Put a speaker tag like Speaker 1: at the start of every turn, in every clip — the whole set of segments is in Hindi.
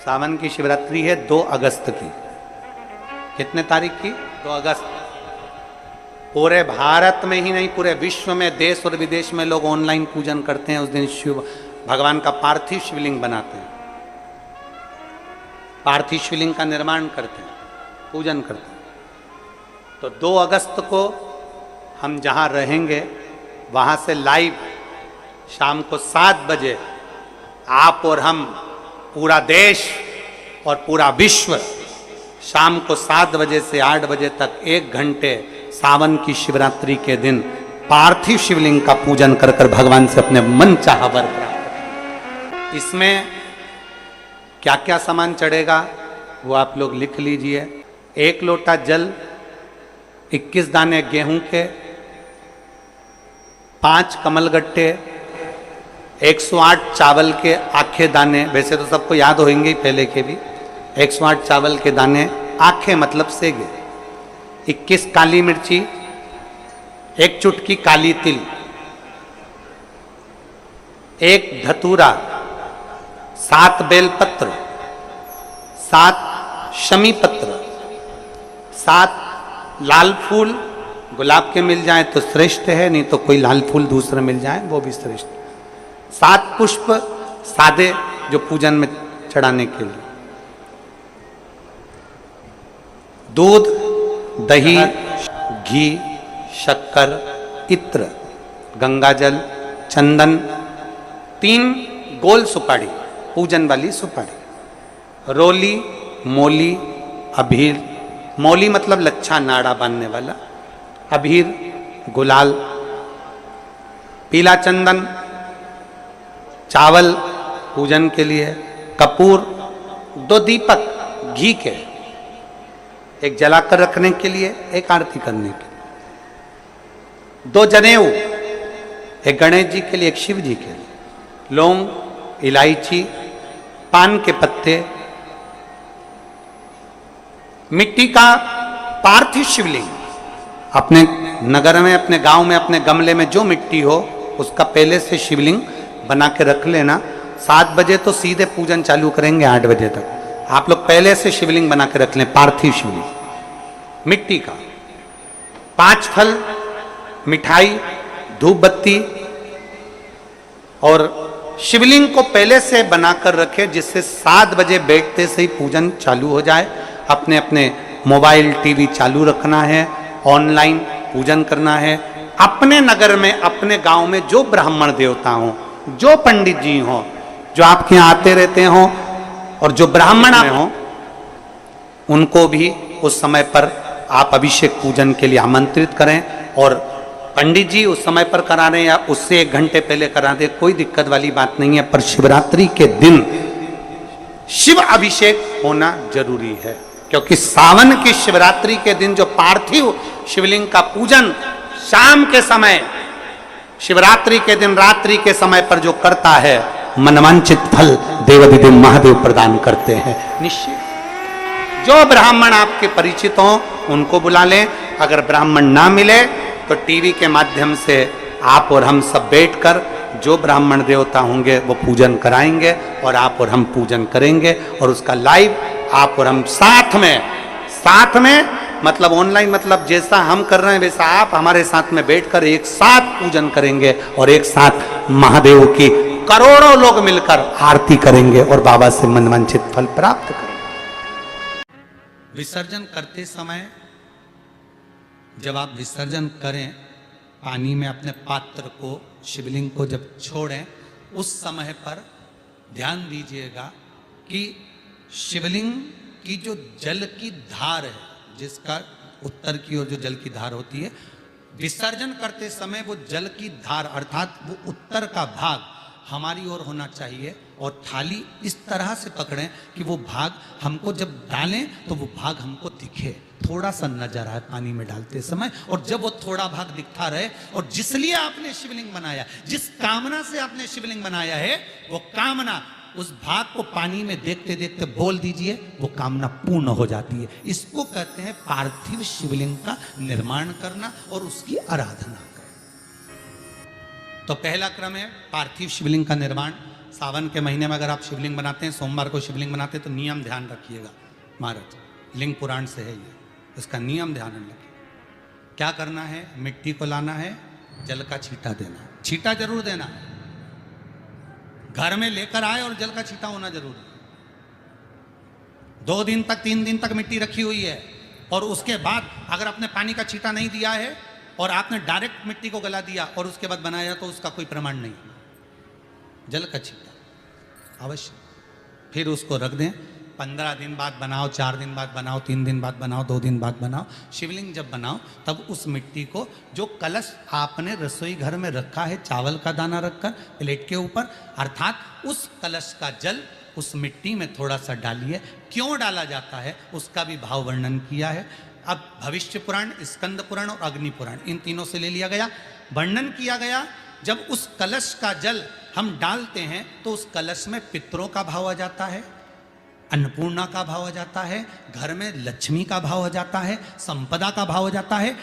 Speaker 1: सावन की शिवरात्रि है 2 अगस्त की। कितने तारीख की? 2 अगस्त। पूरे भारत में ही नहीं, पूरे विश्व में, देश और विदेश में लोग ऑनलाइन पूजन करते हैं। उस दिन शिव भगवान का पार्थिव शिवलिंग बनाते हैं, पार्थिव शिवलिंग का निर्माण करते हैं, पूजन करते हैं। तो 2 अगस्त को हम जहाँ रहेंगे वहाँ से लाइव शाम को 7 बजे आप और हम, पूरा देश और पूरा विश्व, शाम को 7 बजे से 8 बजे तक 1 घंटे सावन की शिवरात्रि के दिन पार्थिव शिवलिंग का पूजन कर कर भगवान से अपने मन चाहा वर प्राप्त। इसमें क्या क्या सामान चढ़ेगा वो आप लोग लिख लीजिए। 1 लोटा जल, 21 दाने गेहूं के, 5 कमलगट्टे, 108 चावल के आखे दाने, वैसे तो सबको याद होंगे ही पहले के भी। 108 चावल के दाने, आखे मतलब सेगे, 21 काली मिर्ची, 1 चुटकी काली तिल, 1 धतूरा, 7 बेलपत्र, 7 शमी पत्र, 7 लाल फूल, गुलाब के मिल जाए तो श्रेष्ठ है, नहीं तो कोई लाल फूल दूसरे मिल जाए वो भी श्रेष्ठ। 7 पुष्प सादे जो पूजन में चढ़ाने के लिए, दूध, दही, घी, शक्कर, इत्र, गंगाजल, चंदन, 3 गोल सुपारी, पूजन वाली सुपारी, रोली, मोली, अभीर, मौली मतलब लच्छा नाड़ा बांधने वाला, अभीर, गुलाल, पीला चंदन, चावल पूजन के लिए, कपूर, 2 दीपक घी के, 1 जलाकर रखने के लिए, 1 आरती करने के लिए, 2 जनेऊ, 1 गणेश जी के लिए, 1 शिव जी के लिए, लौंग, इलायची, पान के पत्ते, मिट्टी का पार्थिव शिवलिंग। अपने नगर में, अपने गांव में, अपने गमले में जो मिट्टी हो उसका पहले से शिवलिंग बना के रख लेना। 7 बजे तो सीधे पूजन चालू करेंगे, 8 बजे तक आप लोग पहले से शिवलिंग बना के रख लें, पार्थिव शिवलिंग मिट्टी का। 5 फल, मिठाई, धूप बत्ती, और शिवलिंग को पहले से बनाकर रखे जिससे 7 बजे बैठते से ही पूजन चालू हो जाए। अपने अपने मोबाइल टीवी चालू रखना है, ऑनलाइन पूजन करना है। अपने नगर में, अपने गांव में जो ब्राह्मण देवता हों, जो पंडित जी हों, जो आपके यहाँ आते रहते हों, और जो ब्राह्मण हों, उनको भी उस समय पर आप अभिषेक पूजन के लिए आमंत्रित करें। और पंडित जी उस समय पर करा रहे या उससे 1 घंटे पहले करा दे, कोई दिक्कत वाली बात नहीं है। पर शिवरात्रि के दिन शिव अभिषेक होना जरूरी है, क्योंकि सावन की शिवरात्रि के दिन जो पार्थिव शिवलिंग का पूजन शाम के समय, शिवरात्रि के दिन रात्रि के समय पर जो करता है, मनवांचित फल देवाधिदेव महादेव प्रदान करते हैं निश्चित। जो ब्राह्मण आपके परिचित हों उनको बुला लें। अगर ब्राह्मण ना मिले तो टीवी के माध्यम से आप और हम सब बैठकर जो ब्राह्मण देवता होंगे वो पूजन कराएंगे, और आप और हम पूजन करेंगे। और उसका लाइव आप और हम साथ में मतलब ऑनलाइन, मतलब जैसा हम कर रहे हैं वैसा आप हमारे साथ में बैठकर एक साथ पूजन करेंगे, और एक साथ महादेव की करोड़ों लोग मिलकर आरती करेंगे और बाबा से मनवांछित फल प्राप्त करेंगे। विसर्जन करते समय जब आप विसर्जन करें, पानी में अपने पात्र को, शिवलिंग को जब छोड़ें, उस समय पर ध्यान दीजिएगा कि शिवलिंग की जो जल की धार है, जिसका उत्तर की ओर जो जल की धार होती है, विसर्जन करते समय वो जल की धार अर्थात वो उत्तर का भाग हमारी ओर होना चाहिए, और थाली इस तरह से पकड़ें कि वो भाग हमको जब डालें तो वो भाग हमको दिखे, थोड़ा सा नजर आए पानी में डालते समय। और जब वो थोड़ा भाग दिखता रहे, और जिसलिए आपने शिवलिंग बनाया, जिस कामना से आपने शिवलिंग बनाया है, वो कामना उस भाग को पानी में देखते देखते बोल दीजिए, वो कामना पूर्ण हो जाती है। इसको कहते हैं पार्थिव शिवलिंग का निर्माण करना और उसकी आराधना करना। तो पहला क्रम है पार्थिव शिवलिंग का निर्माण। सावन के महीने में अगर आप शिवलिंग बनाते हैं, सोमवार को शिवलिंग बनाते हैं, तो नियम ध्यान रखिएगा महाराज, लिंग पुराण से है ये, इसका नियम ध्यान रखिए। क्या करना है, मिट्टी को लाना है, जल का छींटा देना है, छींटा जरूर देना है, घर में लेकर आए और जल का छींटा होना जरूरी है। 2 दिन तक 3 दिन तक मिट्टी रखी हुई है और उसके बाद अगर आपने पानी का छींटा नहीं दिया है और आपने डायरेक्ट मिट्टी को गला दिया और उसके बाद बनाया, तो उसका कोई प्रमाण नहीं। जल का छींटा अवश्य, फिर उसको रख दें। 15 दिन बाद बनाओ, 4 दिन बाद बनाओ, 3 दिन बाद बनाओ, 2 दिन बाद बनाओ। शिवलिंग जब बनाओ तब उस मिट्टी को, जो कलश आपने रसोई घर में रखा है चावल का दाना रखकर प्लेट के ऊपर, अर्थात उस कलश का जल उस मिट्टी में थोड़ा सा डालिए। क्यों डाला जाता है उसका भी भाव वर्णन किया है। अब भविष्य पुराण, स्कंद पुराण और अग्नि पुराण, इन तीनों से ले लिया गया, वर्णन किया गया। जब उस कलश का जल हम डालते हैं तो उस कलश में पितरों का भाव आ जाता है, अन्नपूर्णा का भाव आ जाता है, घर में लक्ष्मी का भाव आ जाता है, संपदा का भाव आ जाता है।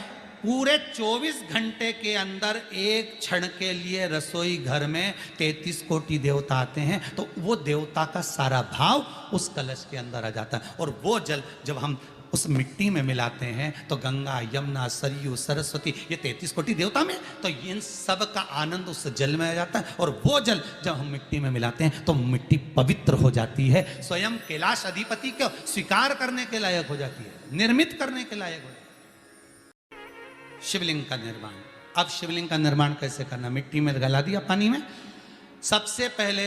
Speaker 1: पूरे 24 घंटे के अंदर एक क्षण के लिए रसोई घर में 33 कोटि देवता आते हैं, तो वो देवता का सारा भाव उस कलश के अंदर आ जाता है। और वो जल जब हम उस मिट्टी में मिलाते हैं तो गंगा, यमुना, सरयू, सरस्वती, ये 33 कोटि देवता में, तो इन सब का आनंद उस जल में आ जाता है। और वो जल जब हम मिट्टी में मिलाते हैं तो मिट्टी पवित्र हो जाती है, स्वयं कैलाश अधिपति को स्वीकार करने के लायक हो जाती है, निर्मित करने के लायक हो जाती है। शिवलिंग का निर्माण। अब शिवलिंग का निर्माण कैसे करना, मिट्टी में गला दिया पानी में। सबसे पहले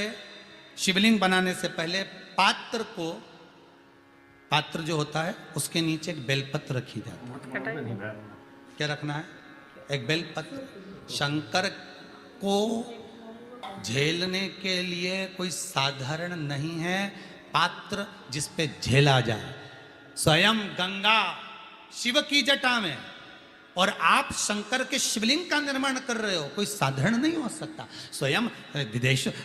Speaker 1: शिवलिंग बनाने से पहले पात्र जो होता है उसके नीचे एक बेलपत्र रखी जाती है। क्या रखना है, एक बेलपत्र। शंकर को झेलने के लिए कोई साधारण नहीं है पात्र जिस पे झेला जाए। स्वयं गंगा शिव की जटा में और आप शंकर के शिवलिंग का निर्माण कर रहे हो, कोई साधारण नहीं हो सकता। स्वयं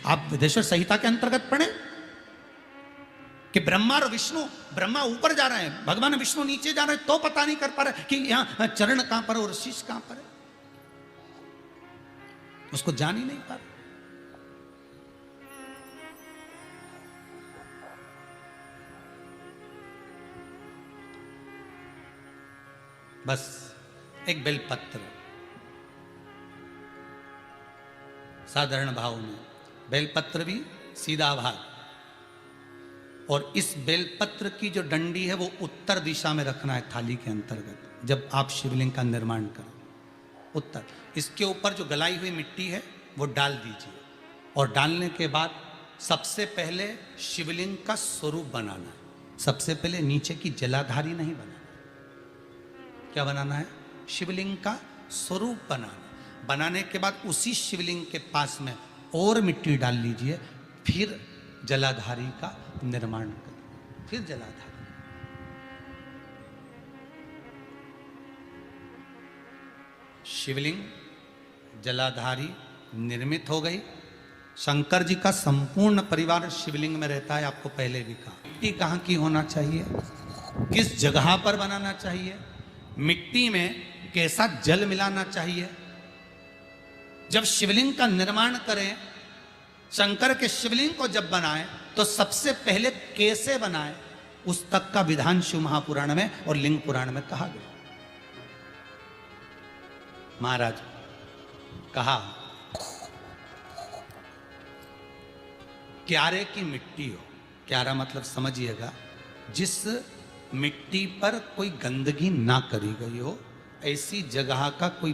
Speaker 1: आप विदेश्वर संहिता के अंतर्गत पढ़े कि ब्रह्मा और विष्णु, ब्रह्मा ऊपर जा रहे हैं, भगवान विष्णु नीचे जा रहे हैं, तो पता नहीं कर पा रहे कि यहां चरण कहां पर और शीश कहां पर है, उसको जान ही नहीं पा रहे। बस एक बेलपत्र साधारण भाव में, बेलपत्र भी सीधा भाग, और इस बेलपत्र की जो डंडी है वो उत्तर दिशा में रखना है थाली के अंतर्गत। जब आप शिवलिंग का निर्माण करें उत्तर, इसके ऊपर जो गलाई हुई मिट्टी है वो डाल दीजिए। और डालने के बाद सबसे पहले शिवलिंग का स्वरूप बनाना है। सबसे पहले नीचे की जलाधारी नहीं बनाना, क्या बनाना है, शिवलिंग का स्वरूप बनाना। बनाने के बाद उसी शिवलिंग के पास में और मिट्टी डाल लीजिए, फिर जलाधारी का निर्माण करें, फिर जलाधारी। शिवलिंग जलाधारी निर्मित हो गई। शंकर जी का संपूर्ण परिवार शिवलिंग में रहता है, आपको पहले भी कहा। मिट्टी कहाँ की होना चाहिए, किस जगह पर बनाना चाहिए, मिट्टी में कैसा जल मिलाना चाहिए। जब शिवलिंग का निर्माण करें, शंकर के शिवलिंग को जब बनाएं तो सबसे पहले कैसे बनाएं, उस तक का विधान शिव महापुराण में और लिंग पुराण में कहा गया। महाराज कहा, क्यारे की मिट्टी हो, क्यारा मतलब समझिएगा जिस मिट्टी पर कोई गंदगी ना करी गई हो, ऐसी जगह का कोई